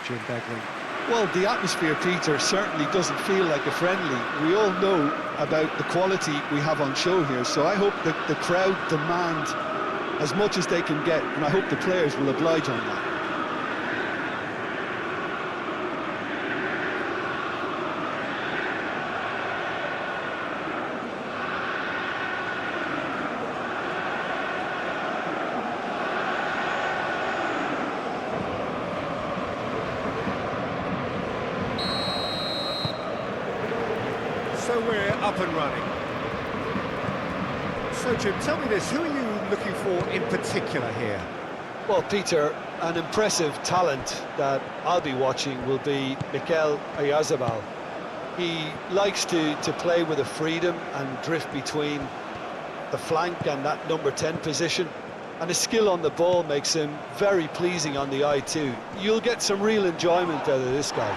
Jim Begley. Well, the atmosphere, Peter, certainly doesn't feel like a friendly. We all know about the quality we have on show here, so I hope that the crowd demand as much as they can get, and I hope the players will oblige on that. So we're up and running. So Jim, tell me this, who are you looking for in particular here? Well, Peter, an impressive talent that I'll be watching will be Mikel Oyarzabal. He likes to play with a freedom and drift between the flank and that number 10 position, and his skill on the ball makes him very pleasing on the eye too. You'll get some real enjoyment out of this guy.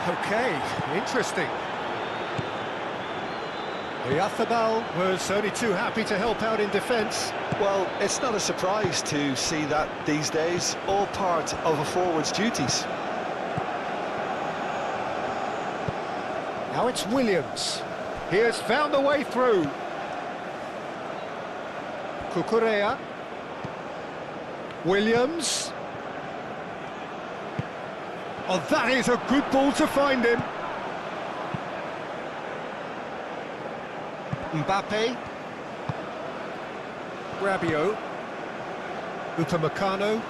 Okay, interesting. Oyarzabal was only too happy to help out in defence. Well, it's not a surprise to see that these days, all part of a forward's duties. Now it's Williams. He has found a way through. Cucurella. Williams. Oh, that is a good ball to find him. Mbappe. Rabiot. Upamecano.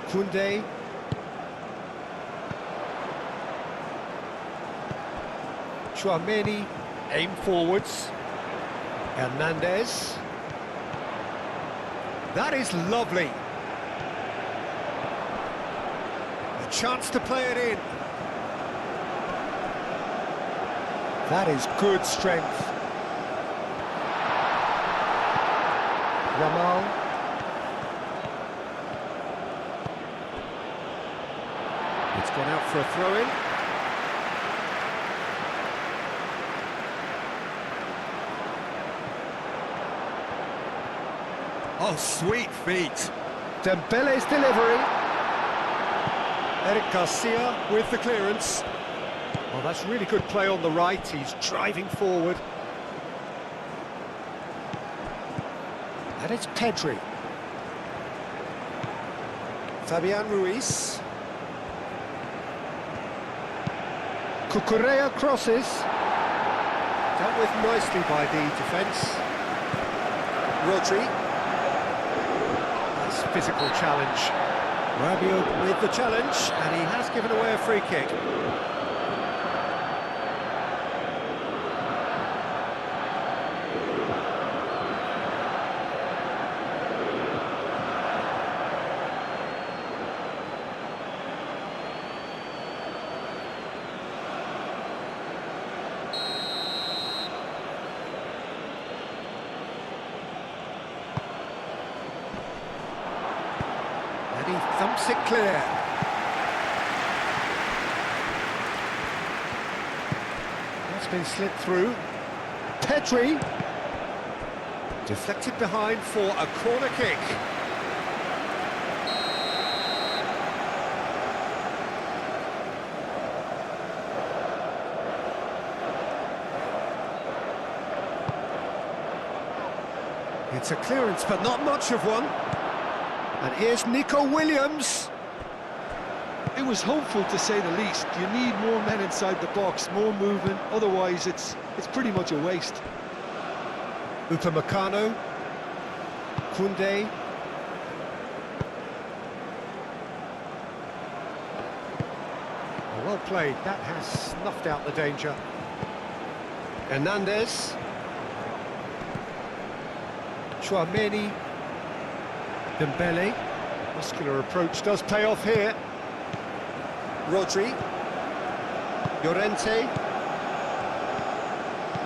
Koundé. Chouameni, aim forwards. Hernandez. That is lovely. A chance to play it in. That is good strength. Ramal. It's gone out for a throw-in. Oh, sweet feet. Dembele's delivery. Eric Garcia with the clearance. Well, that's really good play on the right. He's driving forward. And it's Pedri. Fabian Ruiz. Cucurella crosses. Dealt with nicely by the defence. Rodri. Nice physical challenge. Rabiot with the challenge, and he has given away a free kick. And he thumps it clear. That's been slipped through. Pedri. Deflected behind for a corner kick. It's a clearance, but not much of one. And here's Nico Williams. It was hopeful, to say the least. You need more men inside the box, more movement, otherwise it's pretty much a waste. Upamecano. Koundé. Well played, that has snuffed out the danger. Hernandez. Chouameni. Dembele. Muscular approach does pay off here. Rodri. Llorente.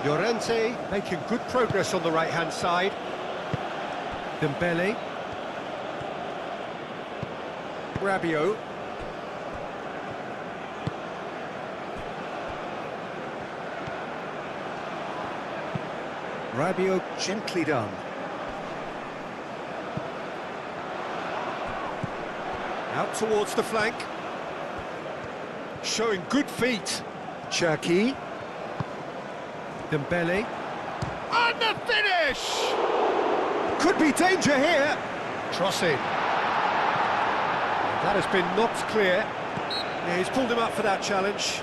Llorente making good progress on the right-hand side. Dembele. Rabiot. Rabiot gently done. Out towards the flank. Showing good feet. Cherki. Dembele. And the finish! Could be danger here. Crossing. That has been knocked clear. Yeah, he's pulled him up for that challenge.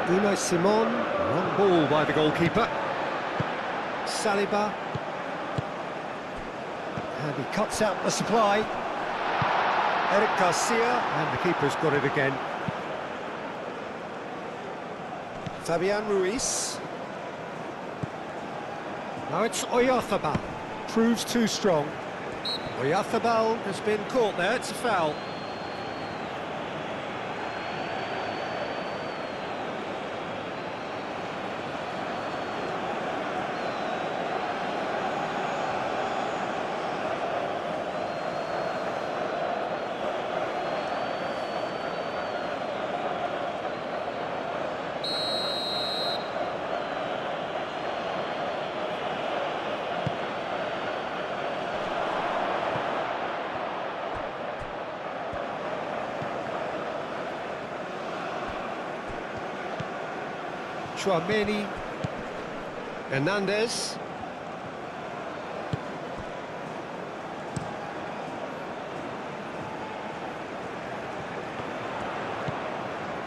Unai Simon, wrong ball by the goalkeeper. Saliba. And he cuts out the supply. Eric Garcia, and the keeper's got it again. Fabian Ruiz. Now it's Oyarzabal. Proves too strong. Oyarzabal has been caught there, it's a foul. Chouameni, Hernandez.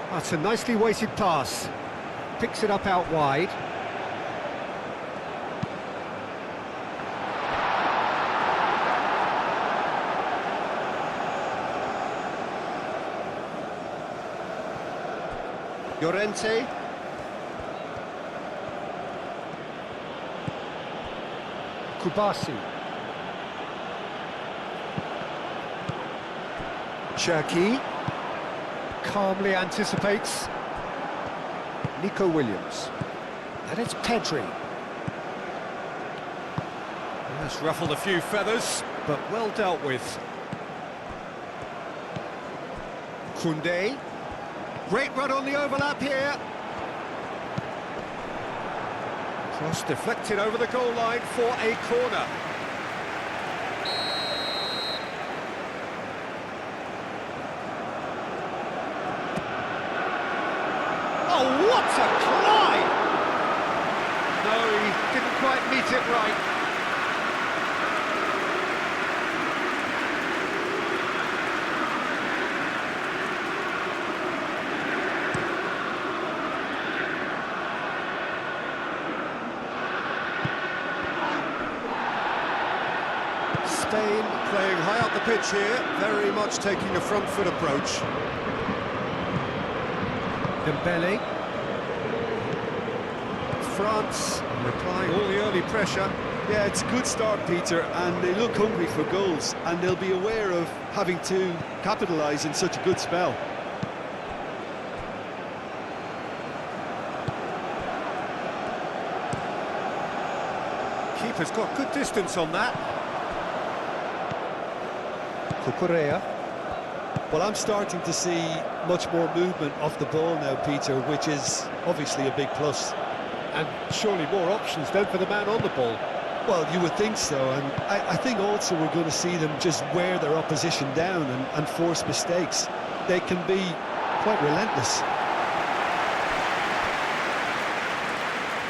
That's a nicely weighted pass. Picks it up out wide. Llorente. Kubasi. Cherki calmly anticipates. Nico Williams. And it's Pedri. That's ruffled a few feathers, but well dealt with. Koundé. Great run on the overlap here. Cross deflected over the goal line for a corner. Oh, what a climb! No, he didn't quite meet it right. Spain playing high up the pitch here, very much taking a front foot approach. Dembele. France replying all the early pressure. Yeah, it's a good start, Peter, and they look hungry for goals, and they'll be aware of having to capitalise in such a good spell. Keeper's got good distance on that. Cucurella. Well, I'm starting to see much more movement off the ball now, Peter, which is obviously a big plus. And surely more options then for the man on the ball. Well, you would think so, and I think also we're going to see them just wear their opposition down and force mistakes. They can be quite relentless.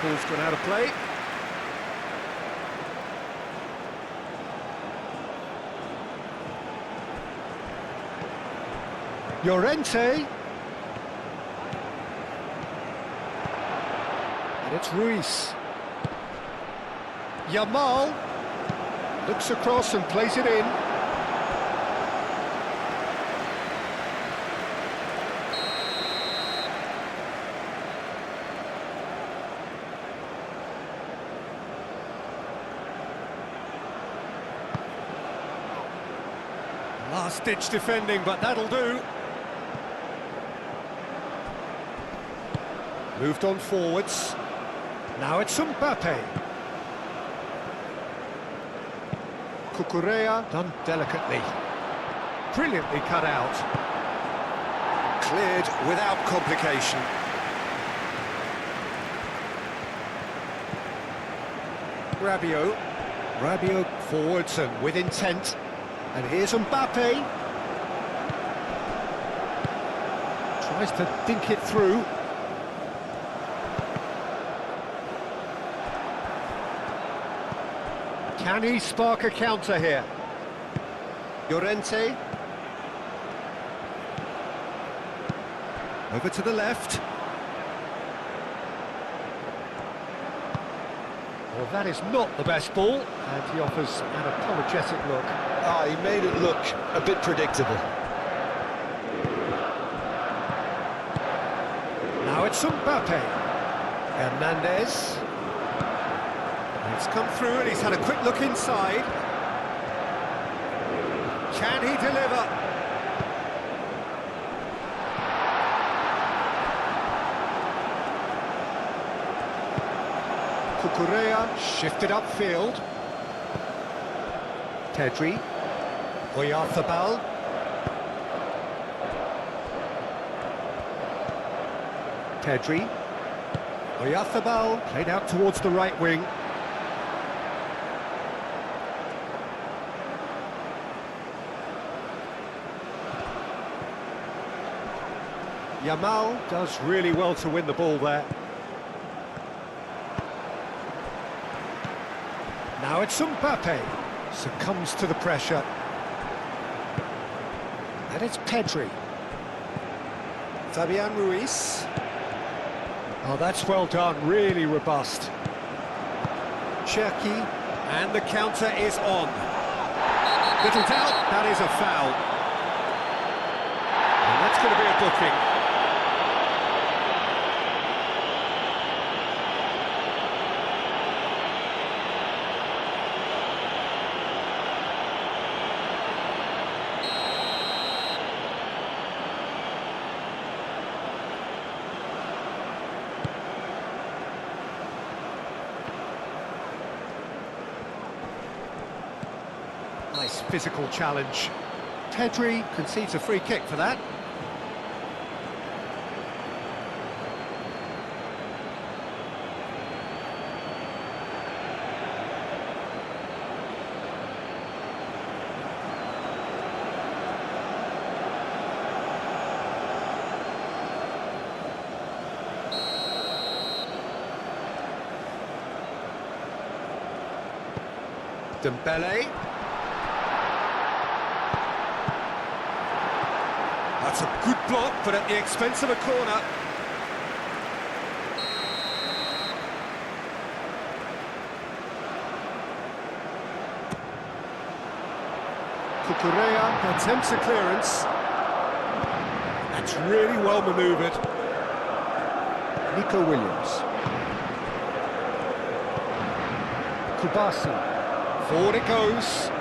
Ball's gone out of play. Llorente. And it's Ruiz. Yamal looks across and plays it in. Last-ditch defending, but that'll do. Moved on forwards. Now it's Mbappe. Cucurella, done delicately. Brilliantly cut out. Cleared without complication. Rabiot forwards and with intent. And here's Mbappe. Tries to dink it through. Can he spark a counter here? Llorente. Over to the left. Well, that is not the best ball, and he offers an apologetic look. He made it look a bit predictable. Now it's Mbappe. Hernandez. It's come through and he's had a quick look inside. Can he deliver? Cucurella shifted upfield. Pedri. Oyarzabal. Pedri. Oyarzabal played out towards the right wing. Yamal does really well to win the ball there. Now it's Mbappe. Succumbs to the pressure. And it's Pedri. Fabian Ruiz. Oh, that's well done, really robust. Cherki, and the counter is on. Little doubt, that is a foul. And that's going to be a booking. Nice physical challenge. Pedri concedes a free kick for that. Dembele. That's a good block, but at the expense of a corner. Cucurella attempts a clearance. That's really well manoeuvred. Nico Williams. Kubasi. Forward it goes.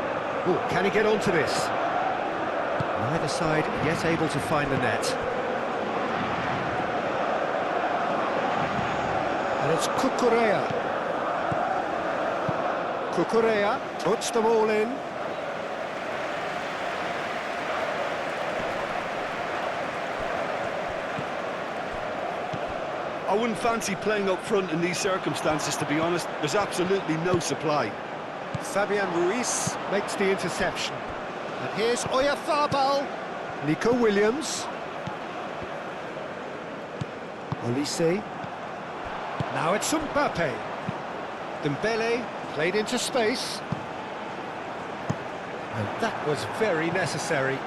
Oh, can he get onto this? Neither side yet able to find the net. And it's Cucurella. Cucurella puts them all in. I wouldn't fancy playing up front in these circumstances, to be honest. There's absolutely no supply. Fabian Ruiz makes the interception. And here's Oyarzabal. Nico Williams. Olise. Now it's Mbappe. Dembele played into space. And that was very necessary.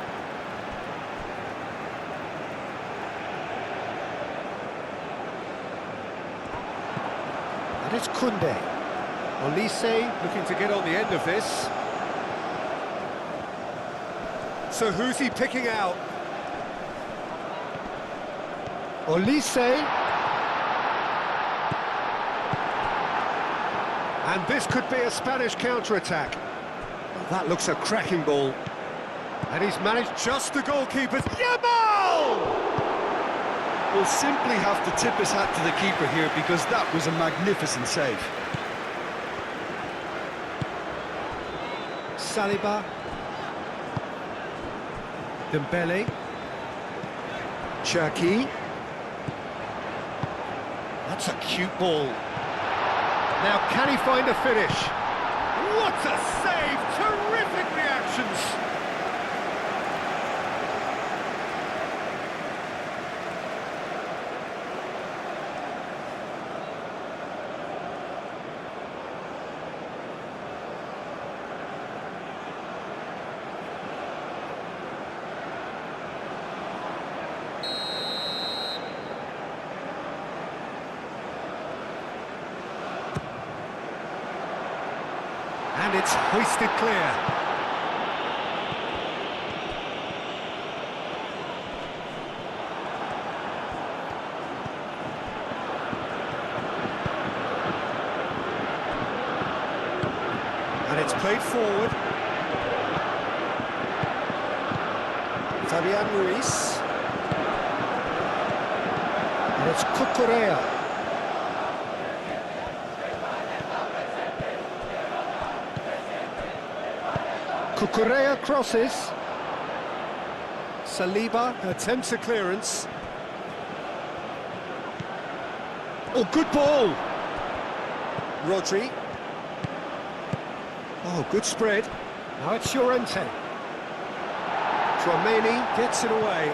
And it's Koundé. Olise looking to get on the end of this. So who's he picking out? Olise. And this could be a Spanish counter-attack. Well, that looks a cracking ball. And he's managed just the goalkeeper's... Yamal! We'll simply have to tip his hat to the keeper here, because that was a magnificent save. Saliba. Dembele. Cherki. That's a cute ball. Now, can he find a finish? What a save! Terrific reactions! And it's hoisted clear. And it's played forward. Fabian Ruiz. And it's Cucurella. Cucurella crosses. Saliba attempts a clearance. Oh, good ball. Rodri. Oh, good spread. Now it's Llorente. Tchouameni gets it away.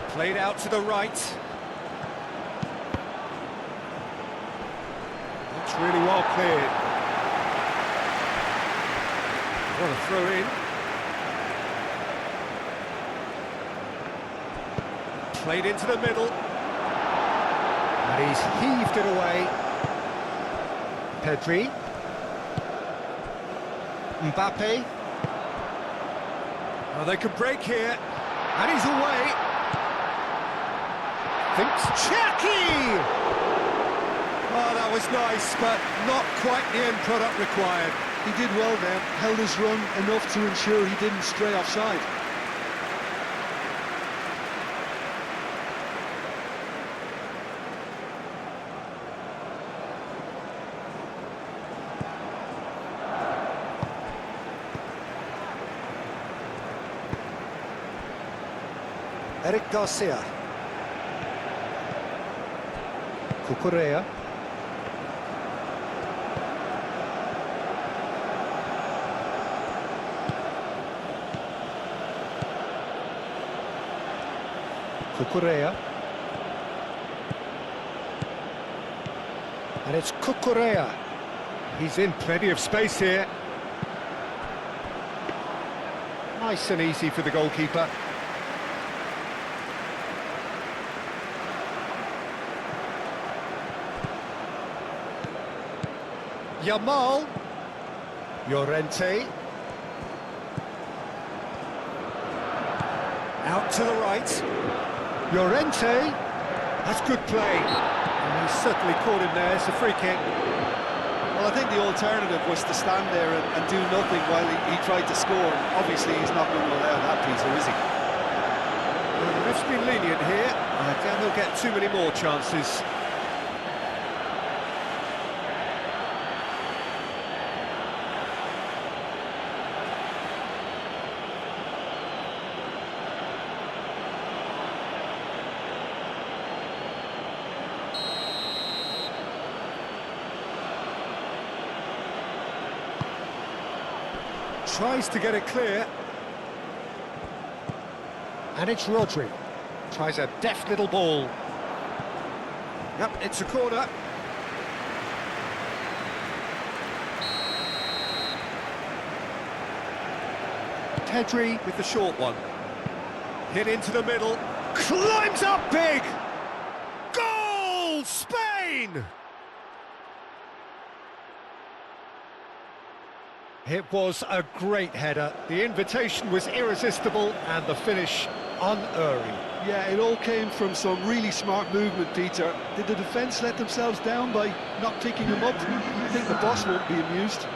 Played out to the right. That's really well cleared. What a throw in. Played into the middle. And he's heaved it away. Pedri. Mbappe. Oh, they could break here. And he's away. Thinks Cherki! Oh, that was nice, but not quite the end product required. He did well there, held his run enough to ensure he didn't stray offside. Eric Garcia. Cucurella. Cucurella. And it's Cucurella. He's in plenty of space here. Nice and easy for the goalkeeper. Yamal. Llorente. Out to the right. Llorente. That's good play. And he's certainly caught him there. It's a free kick. Well, I think the alternative was to stand there and do nothing while he tried to score. Obviously, he's not going to allow that, Peter, is he? Well, the ref's been lenient here. I doubt he'll get too many more chances. Tries to get it clear. And it's Rodri. Tries a deft little ball. Yep, it's a corner. Pedri with the short one. Hit into the middle. Climbs up big! Goal! Spain! It was a great header. The invitation was irresistible and the finish unerring. Yeah, it all came from some really smart movement, Peter. Did the defence let themselves down by not picking him up? I think the boss won't be amused.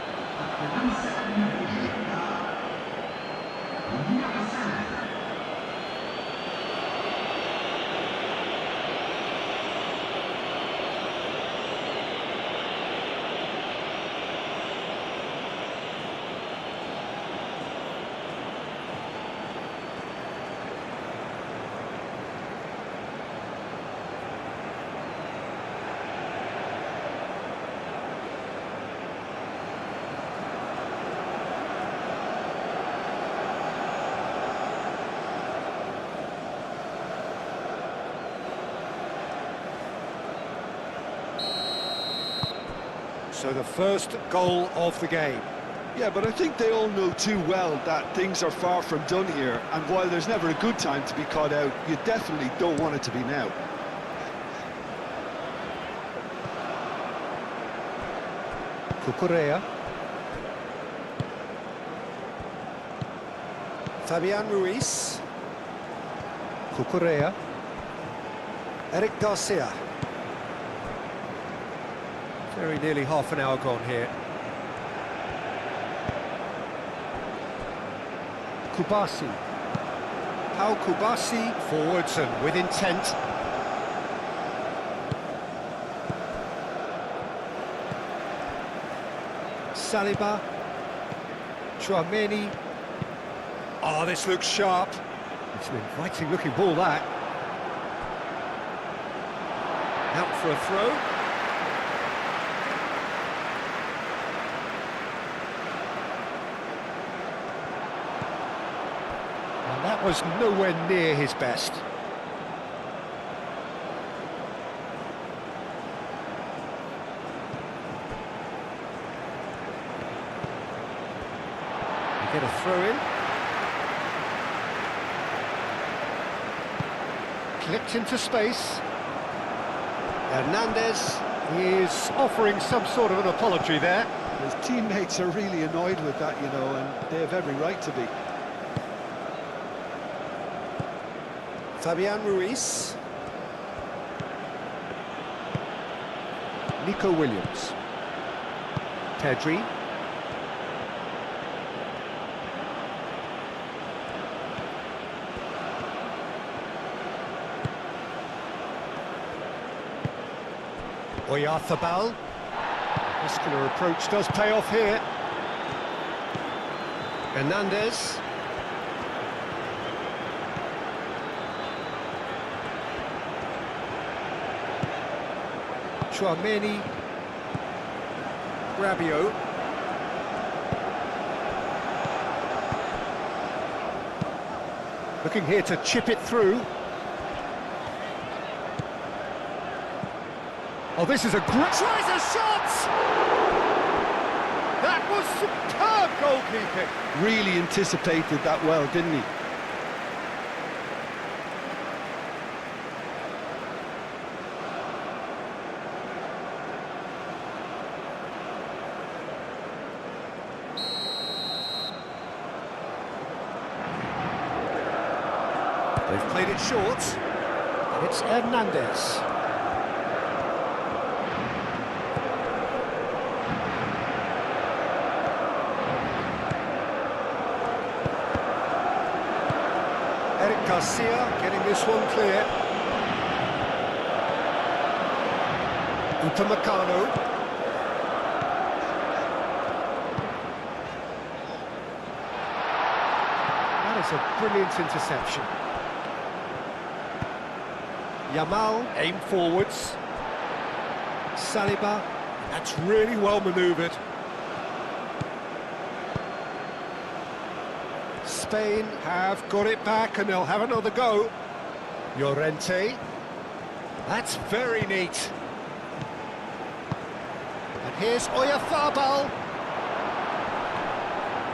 So the first goal of the game. Yeah, but I think they all know too well that things are far from done here, and while there's never a good time to be caught out, you definitely don't want it to be now. Cucurella. Fabian Ruiz. Cucurella. Eric Garcia. Very nearly half an hour gone here. Kubasi. Pau Kubasi forwards and with intent. Saliba. Chouameni. Oh, this looks sharp. It's an inviting looking ball, that. Out for a throw. And that was nowhere near his best. You get a throw in. Clipped into space. Hernandez is offering some sort of an apology there. His teammates are really annoyed with that, you know, and they have every right to be. Fabian Ruiz. Nico Williams. Pedri. Oyarzabal. Muscular approach does pay off here. Hernandez. Chouameni. Rabiot. Looking here to chip it through. Oh, this is a great... Tries a shot! That was superb goalkeeping. Really anticipated that well, didn't he? They've played it short. And it's Hernandez. Eric Garcia getting this one clear. Upamecano. That is a brilliant interception. Yamal, aim forwards. Saliba, that's really well manoeuvred. Spain have got it back and they'll have another go. Llorente, that's very neat. And here's Oyarzabal.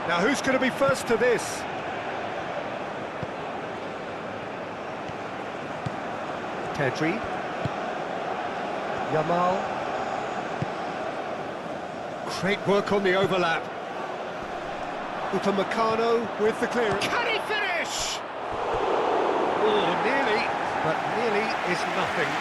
Now who's going to be first to this? Pedri. Yamal. Great work on the overlap. Upamecano with the clearance. Can he finish? Oh, nearly, but nearly is nothing.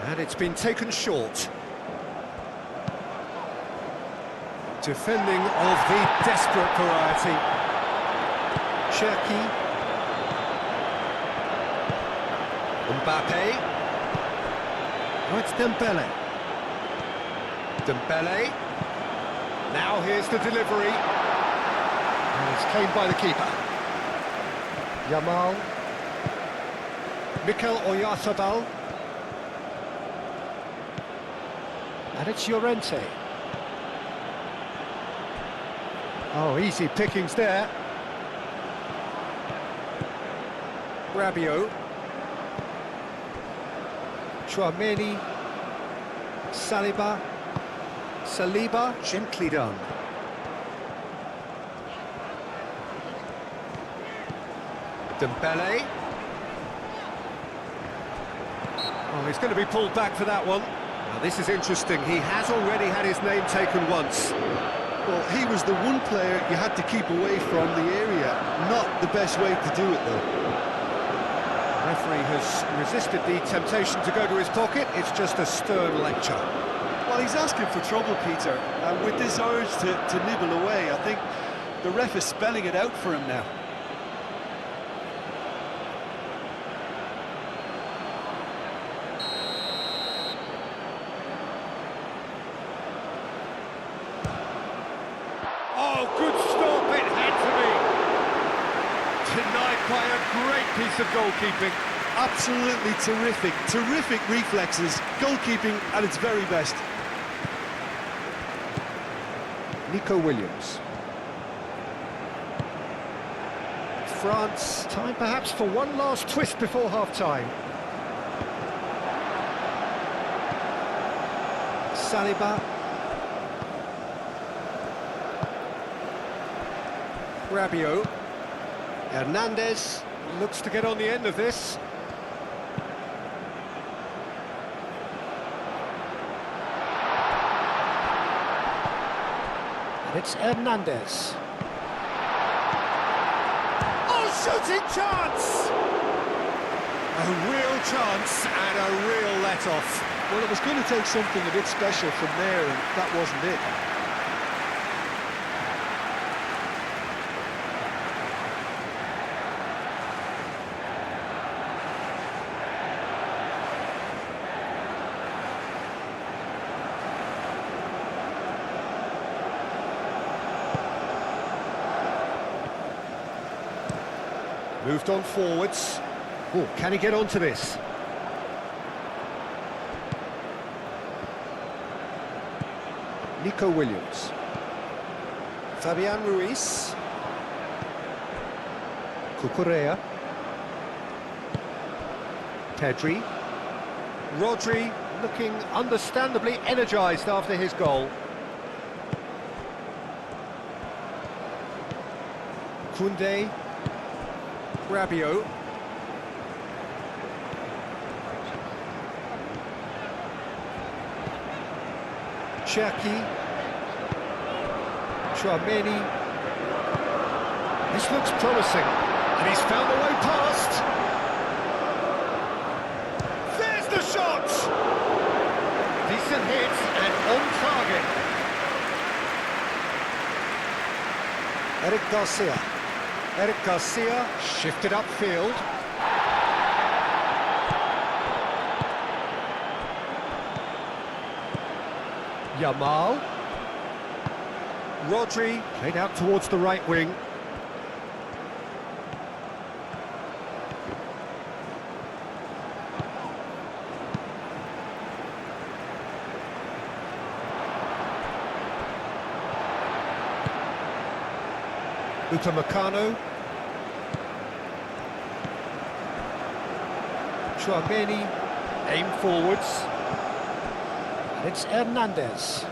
And it's been taken short. Defending of the desperate variety. Cherki. Mbappe. Oh, it's Dembele. Dembele. Now here's the delivery. And it's claimed by the keeper. Yamal. Mikel Oyarzabal. And it's Llorente. Oh, easy pickings there. Rabiot. Chouameni. Saliba, gently done. Dembele. Oh, he's going to be pulled back for that one. Now, this is interesting. He has already had his name taken once. Well, he was the one player you had to keep away from the area. Not the best way to do it, though. The referee has resisted the temptation to go to his pocket. It's just a stern lecture. Well, he's asking for trouble, Peter, and with this urge to nibble away, I think the ref is spelling it out for him now. Oh, good stop, it had to be. Denied by a great piece of goalkeeping. Absolutely terrific, terrific reflexes, goalkeeping at its very best. Nico Williams. France, time perhaps for one last twist before half-time. Saliba. Rabiot. Hernandez looks to get on the end of this. It's Hernandez. Oh, shooting chance! A real chance and a real let-off. Well, it was going to take something a bit special from there, and that wasn't it. Moved on forwards. Oh, can he get onto this? Nico Williams. Fabian Ruiz. Cucurella. Pedri. Rodri looking understandably energised after his goal. Koundé. Rabiot. Cherki. Chouameni. This looks promising, and he's found the way past. There's the shot! Decent hit and on target. Eric Garcia shifted upfield. Yamal. Rodri played out towards the right wing. Upamecano. Chouameni, aim forwards. It's Hernandez.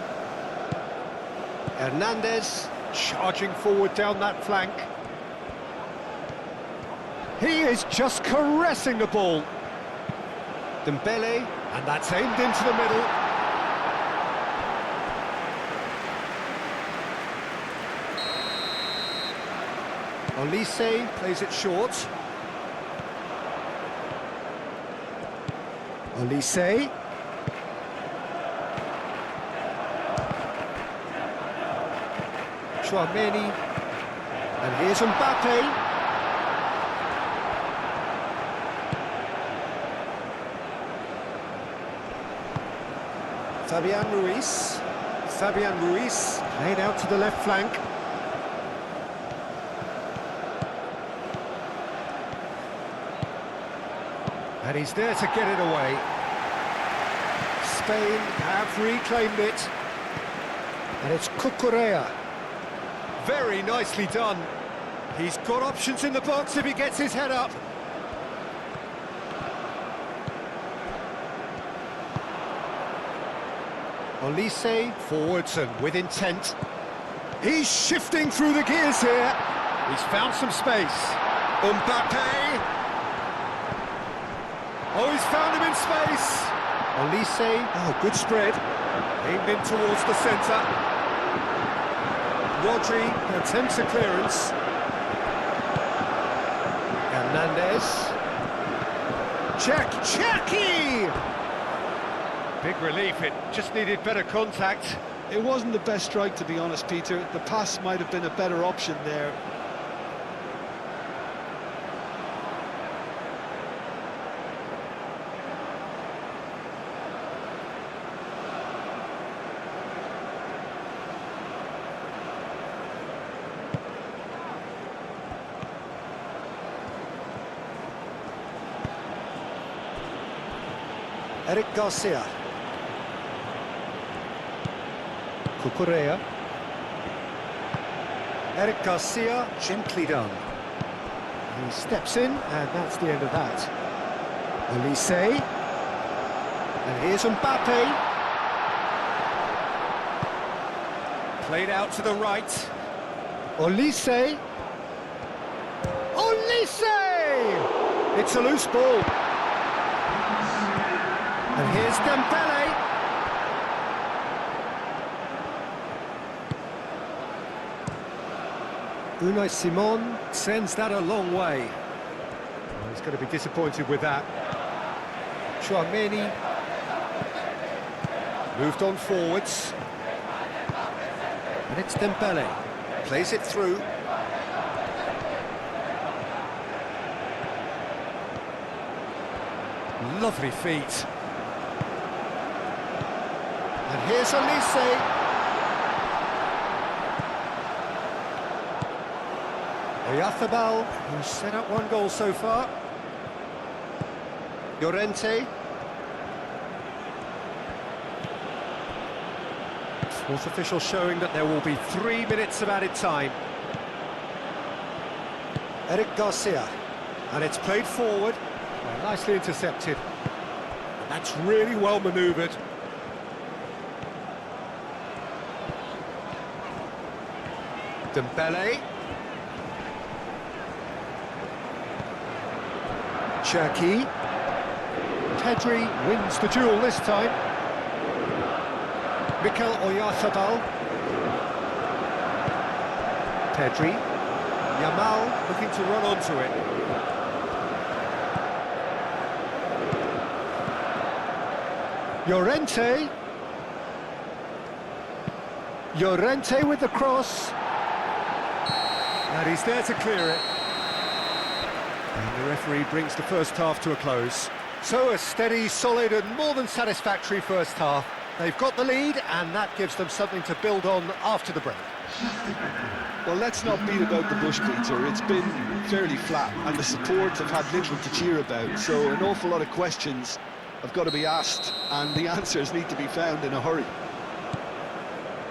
Hernandez charging forward down that flank. He is just caressing the ball. Dembele, and that's aimed into the middle. Olise plays it short. Olise. Chouameni. And here's Mbappe. Fabian Ruiz. Fabian Ruiz played out to the left flank. And he's there to get it away. Spain have reclaimed it. And it's Cucurella. Very nicely done. He's got options in the box if he gets his head up. Olise forwards and with intent. He's shifting through the gears here. He's found some space. Mbappe. Oh, he's found him in space. Olise. Oh, good spread. Aimed in towards the centre. Rodri attempts a clearance. Hernandez. Chucky! Big relief, it just needed better contact. It wasn't the best strike, to be honest, Peter. The pass might have been a better option there. Eric Garcia. Cucurella. Eric Garcia, gently done. He steps in, and that's the end of that. Olise. And here's Mbappe. Played out to the right. Olise. Olise! It's a loose ball. And here's Dembele. Unai Simon sends that a long way. Well, he's going to be disappointed with that. Chouameni moved on forwards. And it's Dembele. Plays it through. Lovely feet. And here's Olise. Oyarzábal, who's set up one goal so far. Llorente. Fourth official showing that there will be 3 minutes of added time. Eric Garcia. And it's played forward. Well, nicely intercepted. And that's really well manoeuvred. Dembele. Chucky. Pedri wins the duel this time. Mikel Oyarzábal. Pedri. Yamal looking to run onto it. Llorente. Llorente with the cross. And he's there to clear it. And the referee brings the first half to a close. So a steady, solid and more than satisfactory first half. They've got the lead and that gives them something to build on after the break. Well, let's not beat about the bush, Peter. It's been fairly flat and the support have had little to cheer about. So an awful lot of questions have got to be asked and the answers need to be found in a hurry.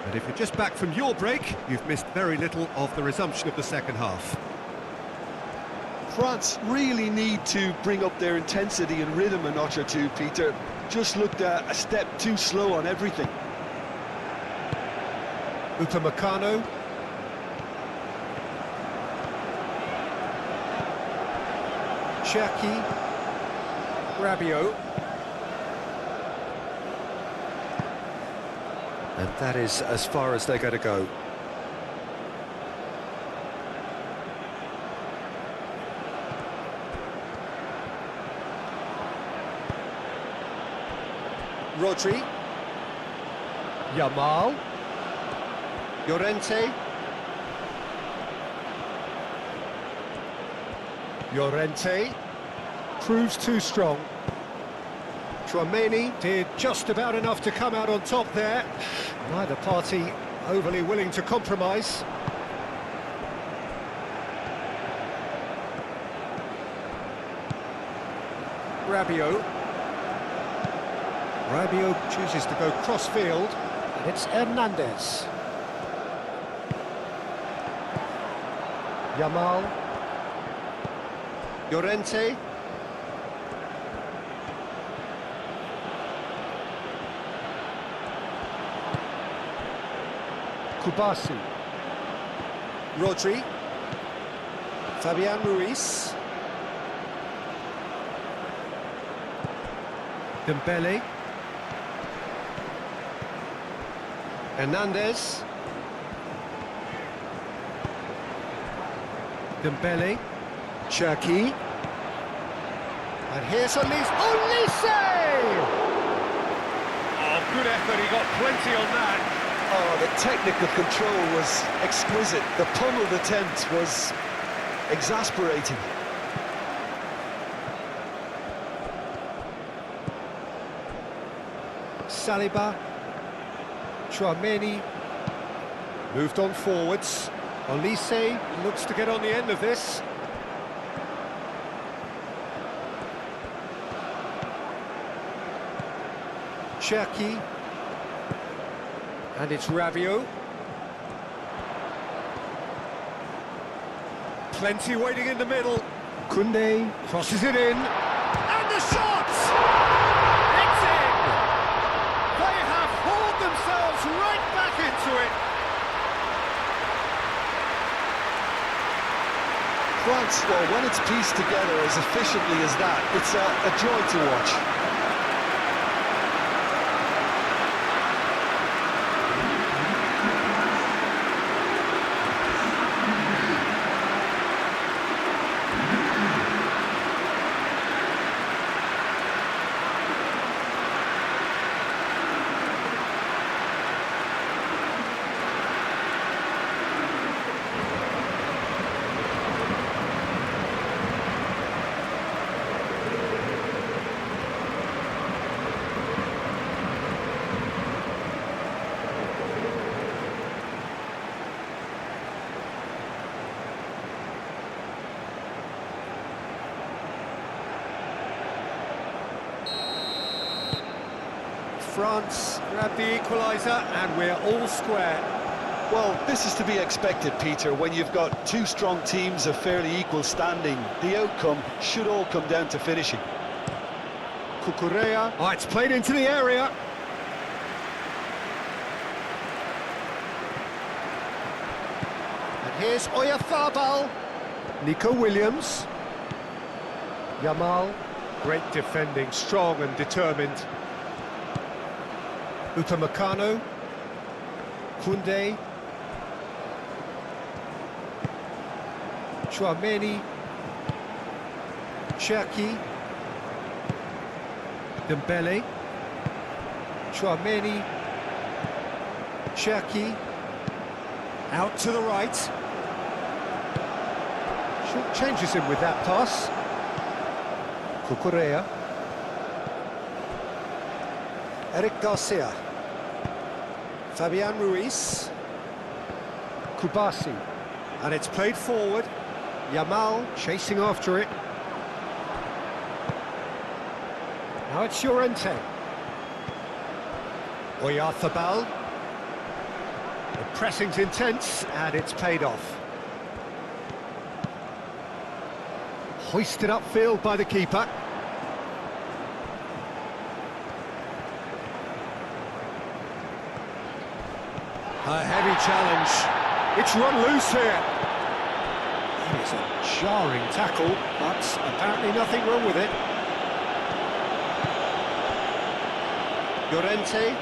And if you're just back from your break, you've missed very little of the resumption of the second half. France really need to bring up their intensity and rhythm a notch or two, Peter. Just looked a step too slow on everything. Upamecano. Chucky. Rabiot. And that is as far as they're going to go. Rodri. Yamal. Llorente. Llorente. Proves too strong. Chouameni did just about enough to come out on top there. Neither party overly willing to compromise. Rabiot. Rabiot chooses to go cross-field, and it's Hernandez. Yamal. Llorente. Kubasi. Rodri. Fabian Ruiz. Dembele. Hernandez. Dembele. Cherki. And here's Olise. Oh, good effort, he got plenty on that. Oh, the technical control was exquisite. The pummeled attempt was exasperating. Saliba. Chouameni. Moved on forwards. Olise looks to get on the end of this. Cherki. And it's Rabiot. Plenty waiting in the middle. Koundé crosses it in. And the shot! It's in! They have hauled themselves right back into it. France, well, when it's pieced together as efficiently as that, it's a joy to watch. France grab the equaliser and we're all square. Well, this is to be expected, Peter, when you've got two strong teams of fairly equal standing. The outcome should all come down to finishing. Cucurella. Oh, it's played into the area. And here's Oyarzabal. Nico Williams. Yamal. Great defending, strong and determined. Upamecano. Koundé. Chouameni. Cherki. Dembele. Chouameni. Cherki. Out to the right. Short changes him with that pass. Cucurella. Eric Garcia. Fabian Ruiz. Kubasi. And it's played forward. Yamal chasing after it. Now it's Llorente. Oyarzabal. The pressing's intense and it's paid off. Hoisted upfield by the keeper. A heavy challenge. It's run loose here. It is a jarring tackle, but apparently nothing wrong with it. Llorente.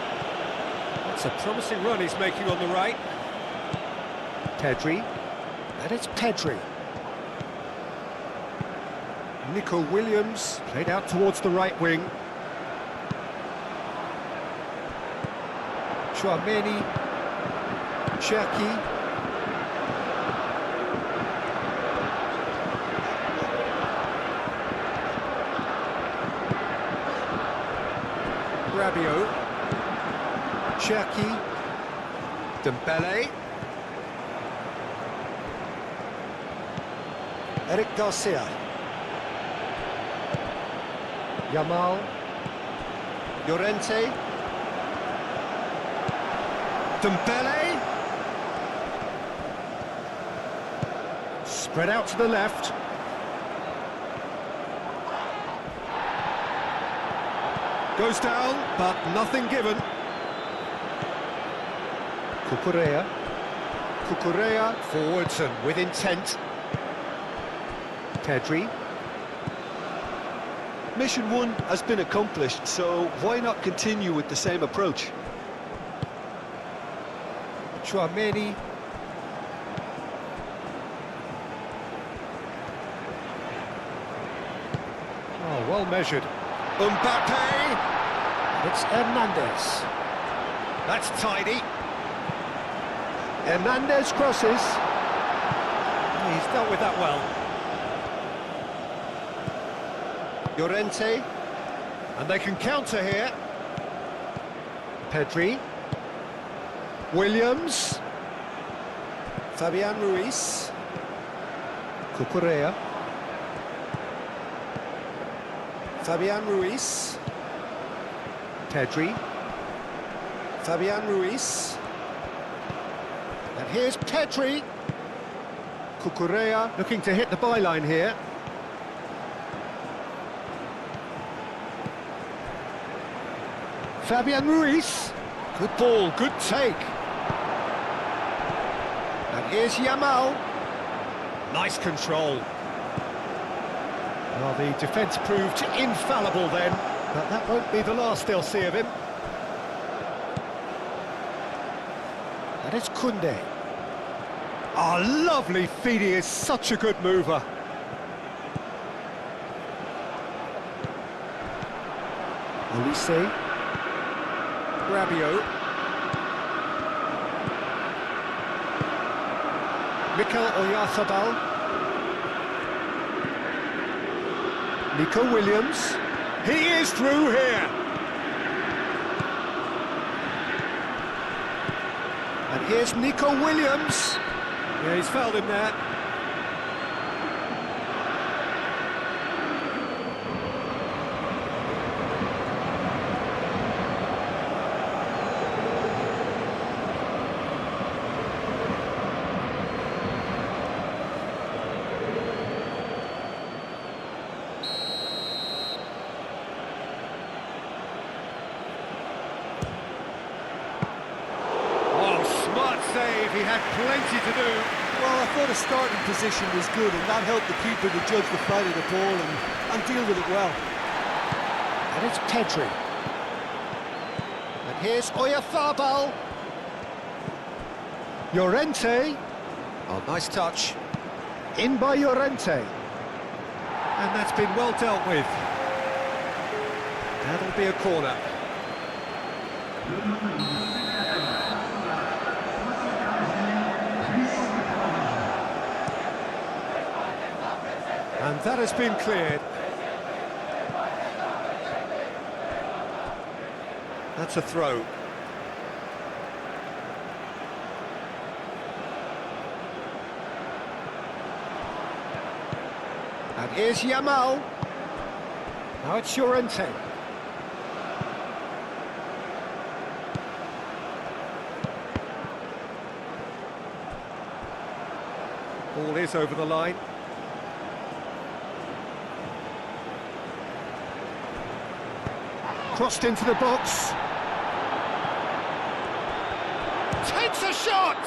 That's a promising run he's making on the right. Pedri. And it's Pedri. Nico Williams played out towards the right wing. Chouameni. Cherki. Rabiot. Cherki. Dembele. Eric Garcia. Yamal. Llorente. Dembele. Spread out to the left. Goes down, but nothing given. Cucurella. Cucurella forwards and with intent. Pedri. Mission 1 has been accomplished, so why not continue with the same approach? Chouameni. Oh, well measured. Mbappe. It's Hernandez. That's tidy. Hernandez crosses. He's dealt with that well. Llorente. And they can counter here. Pedri. Williams. Fabian Ruiz. Cucurella. Fabian Ruiz. Pedri. Fabian Ruiz. And here's Pedri. Cucurella looking to hit the byline here. Fabian Ruiz. Good ball, good take. And here's Yamal. Nice control. Well, the defence proved infallible then, but that won't be the last they'll see of him. And it's Koundé. Oh, lovely feed, he is such a good mover. Olise. Rabiot. Mikel Oyarzabal. Nico Williams. He is through here. And here's Nico Williams. Yeah, he's fouled him there. Save, he had plenty to do. Well, I thought his starting position was good, and that helped the keeper to judge the flight of the ball and deal with it well. And it's Pedri. And here's Oyarzabal. Llorente. Oh, nice touch. In by Llorente. And that's been well dealt with. That'll be a corner. And that has been cleared. That's a throw. And here's Yamal. Now it's Llorente. Ball is over the line. Crossed into the box. Takes a shot!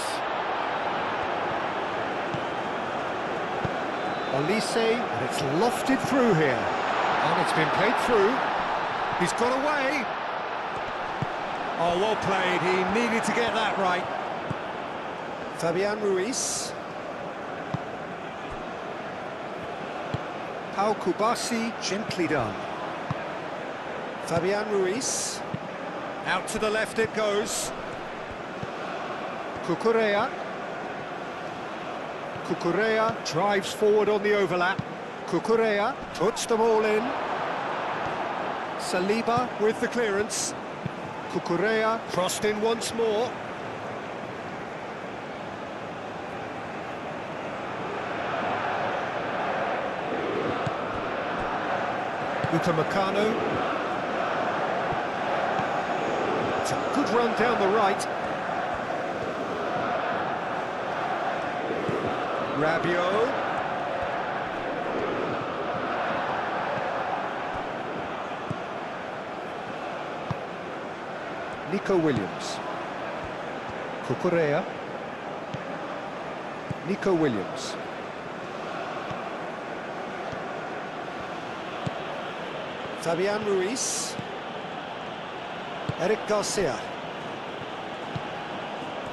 Olise, and it's lofted through here. And it's been played through. He's got away. Oh, well played. He needed to get that right. Fabian Ruiz. Pau Kubasi, gently done. Fabian Ruiz. Out to the left it goes. Cucurella. Cucurella drives forward on the overlap. Cucurella puts them all in. Saliba with the clearance. Cucurella crossed in once more. Upamecano. It's a good run down the right. Rabiot. Nico Williams. Cucurella. Nico Williams. Fabian Ruiz. Eric Garcia.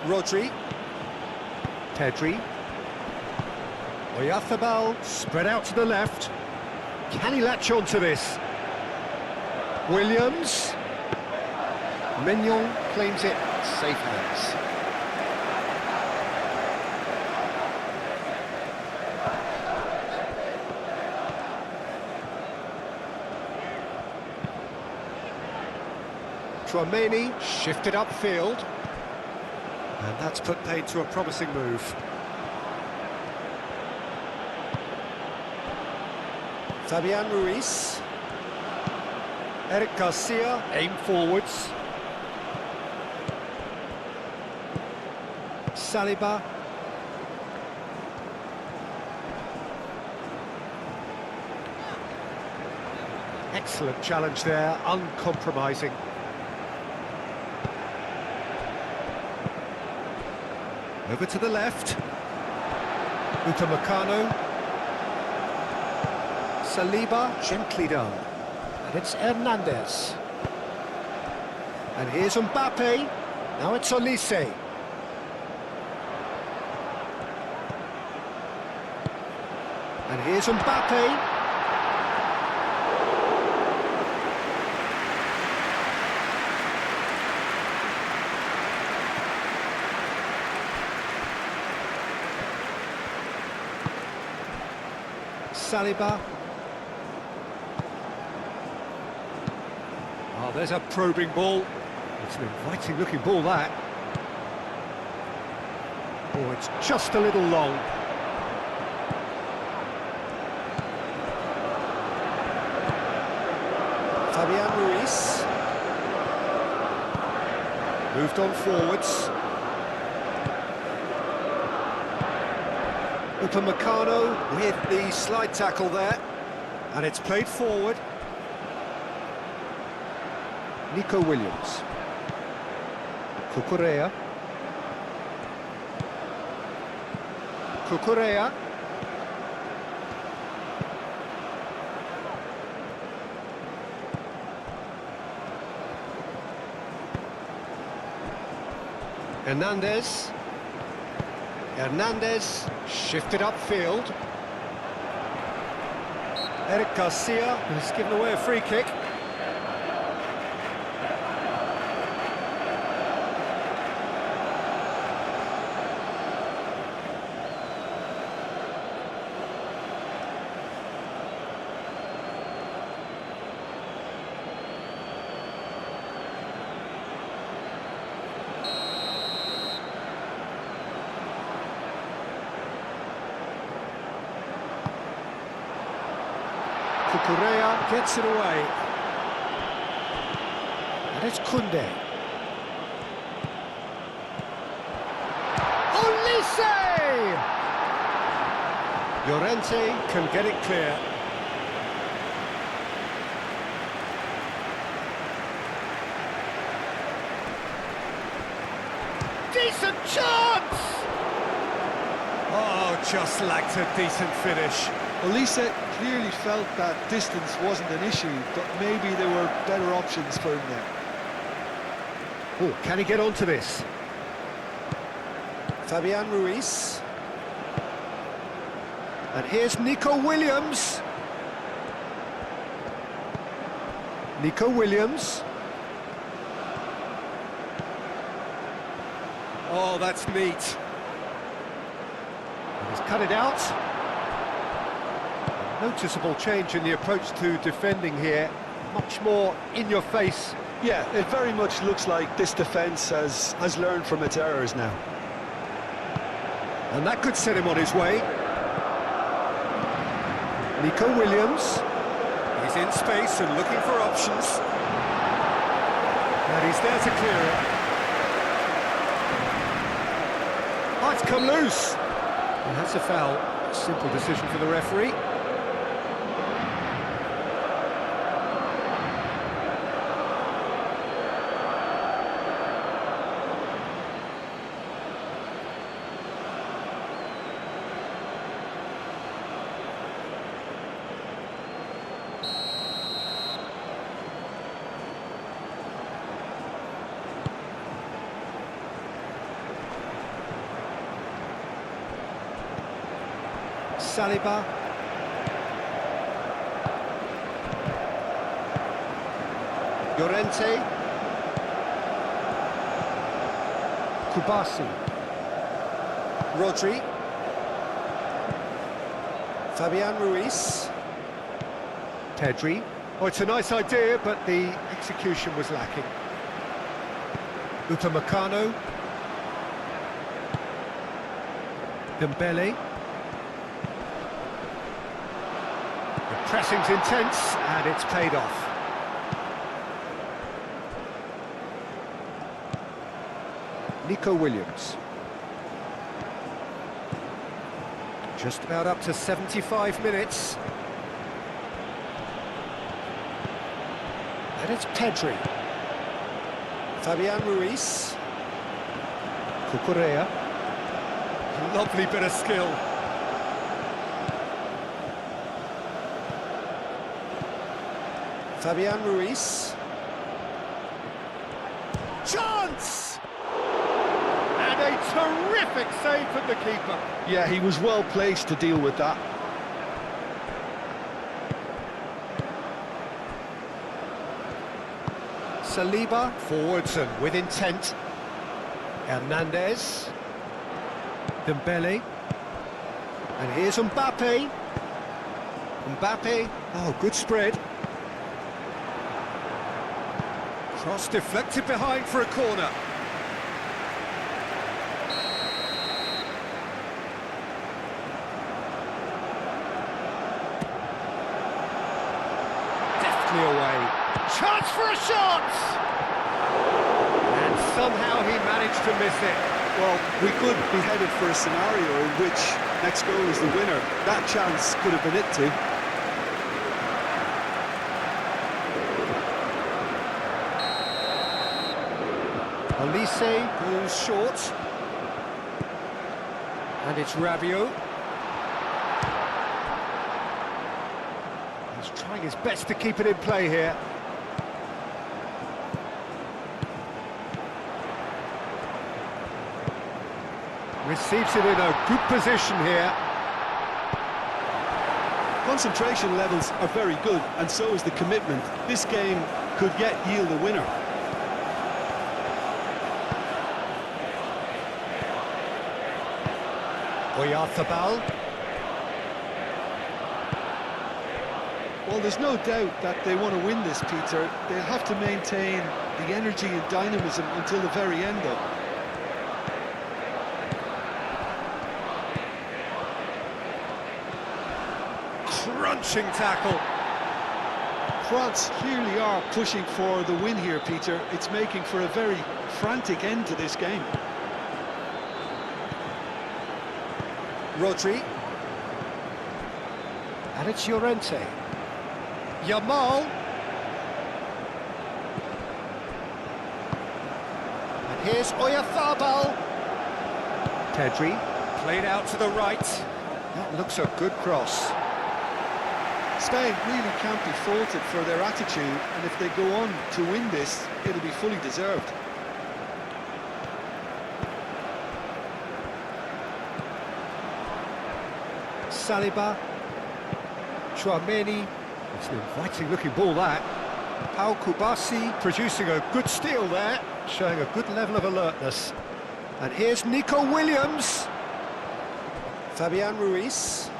Rodri. Pedri. Oyarzabal spread out to the left. Can he latch on to this? Williams. Mignon claims it. Safe hands. Tchouaméni shifted upfield. And that's put paid to a promising move. Fabian Ruiz. Eric Garcia, aim forwards. Saliba. Excellent challenge there, uncompromising. Over to the left. Upamecano. Saliba, gently done. And it's Hernandez. And here's Mbappe. Now it's Olise. And here's Mbappe. Saliba. Oh, there's a probing ball. It's an inviting looking ball, that. Oh, it's just a little long. Fabian Ruiz. Moved on forwards. Upamecano with the slide tackle there. And it's played forward. Nico Williams. Cucurella. Cucurella. Hernandez. Hernandez shifted upfield. Eric Garcia has given away a free kick. Cucurella gets it away. And it's Koundé. Olise! Llorente can get it clear. Decent chance! Oh, just lacked a decent finish. Olise clearly felt that distance wasn't an issue, but maybe there were better options for him there. Oh, can he get onto this? Fabian Ruiz. And here's Nico Williams. Nico Williams. Oh, that's neat. And he's cut it out. Noticeable change in the approach to defending here. Much more in your face. Yeah, it very much looks like this defence has learned from its errors now. And that could set him on his way. Nico Williams. He's in space and looking for options. And he's there to clear it. Oh, it's come loose. And that's a foul. Simple decision for the referee. Saliba. Llorente. Kubasi. Rodri. Fabian Ruiz. Pedri. Oh, it's a nice idea, but the execution was lacking. Upamecano. Dembele. The pressing's intense, and it's paid off. Nico Williams. Just about up to 75 minutes. And it's Pedri. Fabian Ruiz. Cucurella. Lovely bit of skill. Fabian Ruiz. Chance! And a terrific save from the keeper. Yeah, he was well placed to deal with that. Saliba forwards and with intent. Hernandez. Dembele. And here's Mbappe. Mbappe. Oh, good spread. Cross deflected behind for a corner. Deftly away. Chance for a shot! And somehow he managed to miss it. Well, we could be headed for a scenario in which next goal is the winner. That chance could have been it too. Olise goes short. And it's Rabiot. He's trying his best to keep it in play here. Receives it in a good position here. Concentration levels are very good, and so is the commitment. This game could yet yield a winner. Oyarzabal. Well, there's no doubt that they want to win this, Peter. They'll have to maintain the energy and dynamism until the very end, though. Crunching tackle. France clearly are pushing for the win here, Peter. It's making for a very frantic end to this game. Rodri. And it's Llorente. Yamal. And here's Oyarzabal. Pedri. Played out to the right. That looks a good cross. Spain really can't be faulted for their attitude, and if they go on to win this, it'll be fully deserved. Saliba. Chouameni. It's an inviting looking ball, that. Pau Kubasi producing a good steal there, showing a good level of alertness. And here's Nico Williams. Fabian Ruiz.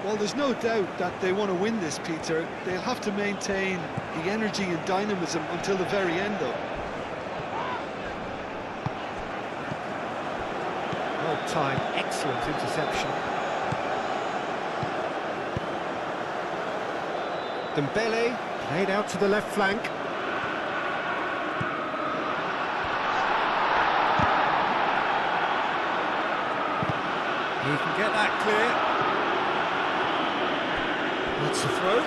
Well, there's no doubt that they want to win this, Peter. They'll have to maintain the energy and dynamism until the very end, though. Well timed, excellent interception. Dembele played out to the left flank. He can get that clear. That's the throw.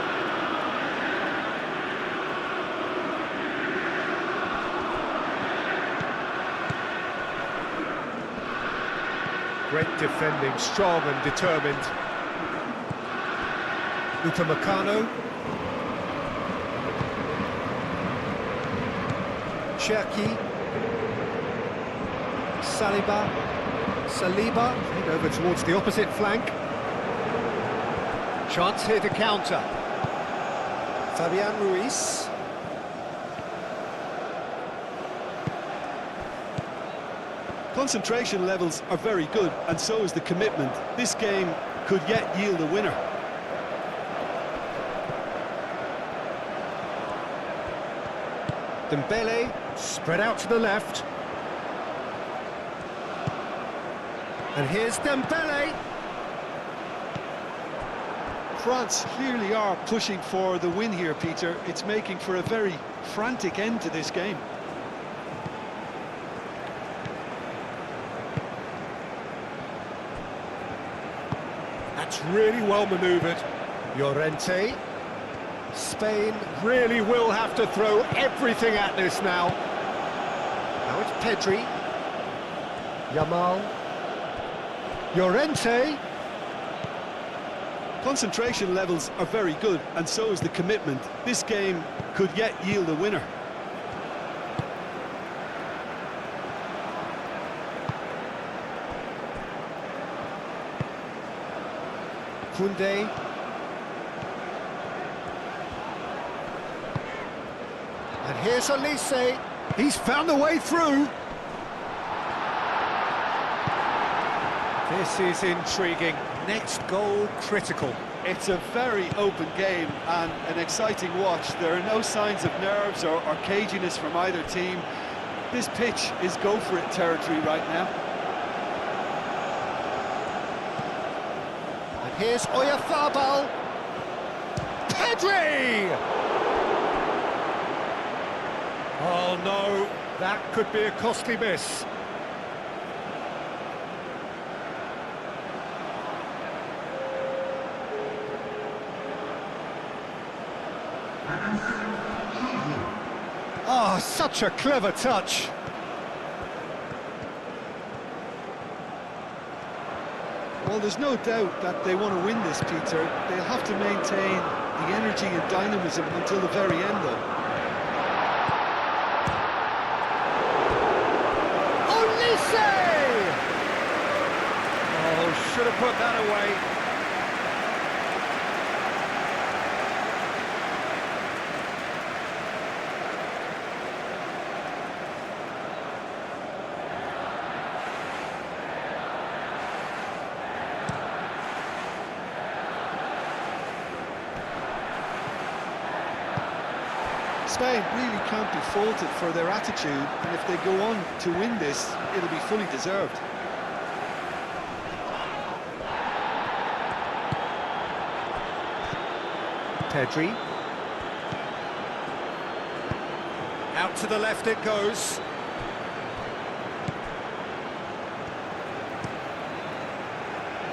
Great defending, strong and determined. Upamecano. Cherki. Saliba, head over towards the opposite flank. Chance here to counter. Fabian Ruiz. Concentration levels are very good, and so is the commitment. This game could yet yield a winner. Dembele, spread out to the left. And here's Dembele. France clearly are pushing for the win here, Peter. It's making for a very frantic end to this game. That's really well manoeuvred. Llorente. Spain really will have to throw everything at this now. Now it's Pedri. Yamal. Llorente. Concentration levels are very good, and so is the commitment. This game could yet yield a winner. Koundé. And here's Olise. He's found a way through. This is intriguing. Next goal critical. It's a very open game and an exciting watch. There are no signs of nerves or caginess from either team. This pitch is go-for-it territory right now. And here's Oyarzabal. Pedri! Oh no, that could be a costly miss. Oh, such a clever touch. Well, there's no doubt that they want to win this, Peter. They'll have to maintain the energy and dynamism until the very end, though. Olise! Oh, should have put that away. Spain really can't be faulted for their attitude, and if they go on to win this, it'll be fully deserved. Pedri. Out to the left it goes.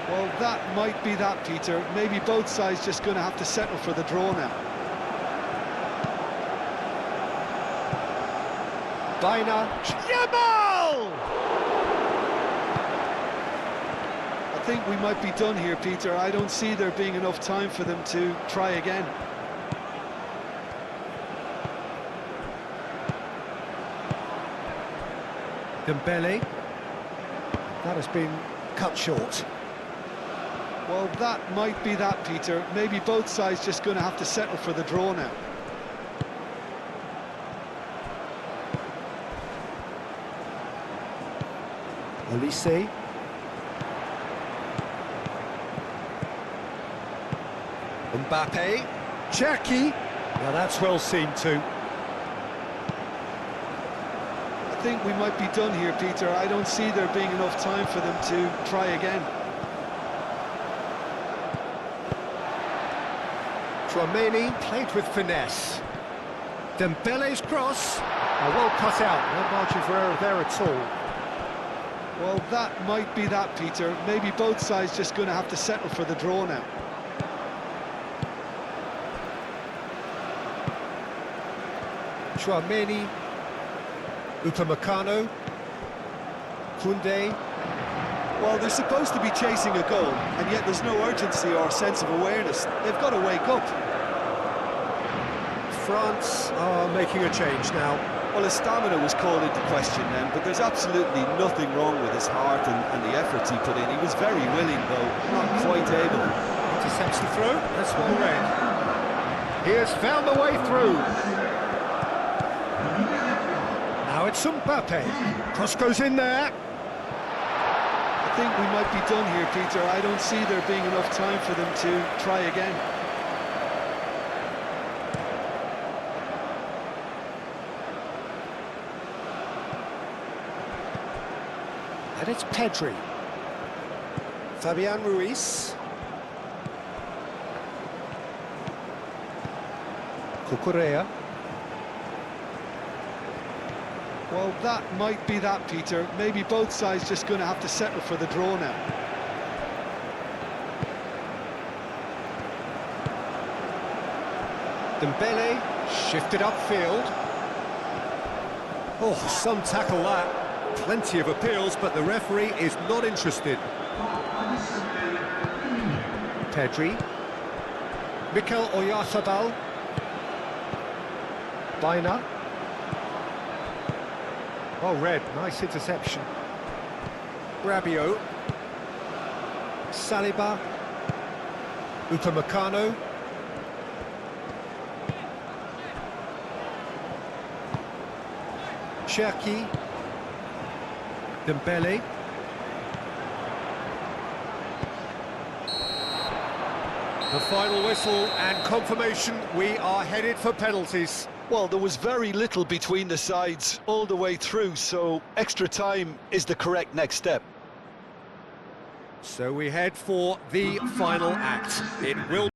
Well, that might be that, Peter. Maybe both sides just going to have to settle for the draw now. Baina. Yamal! I think we might be done here, Peter. I don't see there being enough time for them to try again. Dembele. That has been cut short. Well, that might be that, Peter. Maybe both sides just going to have to settle for the draw now. Olise. Mbappe. Cherki. Now that's well seen too. I think we might be done here, Peter. I don't see there being enough time for them to try again. Tchouaméni played with finesse. Dembele's cross. Well cut out, no margin for error there at all. Well, that might be that, Peter. Maybe both sides just going to have to settle for the draw now. Chouameni, Upamecano, Koundé. Well, they're supposed to be chasing a goal, and yet there's no urgency or sense of awareness. They've got to wake up. France are making a change now. Well, his stamina was called into question then, but there's absolutely nothing wrong with his heart and the efforts he put in. He was very willing, though, not quite able. Intercepts the throw, that's well read. He has found the way through. Now it's Mbappe. Cross goes in there. I think we might be done here, Peter. I don't see there being enough time for them to try again. And it's Pedri. Fabian Ruiz. Cucurella. Well, that might be that, Peter. Maybe both sides just going to have to settle for the draw now. Dembele shifted upfield. Oh, some tackle that. Plenty of appeals, but the referee is not interested. Pedri. Mikel Oyarzabal. Baina. Oh, red, nice interception. Rabiot. Saliba. Upamecano. Cherki. Dembele. The final whistle and confirmation, we are headed for penalties. Well, there was very little between the sides all the way through, so extra time is the correct next step. So we head for the final act. It will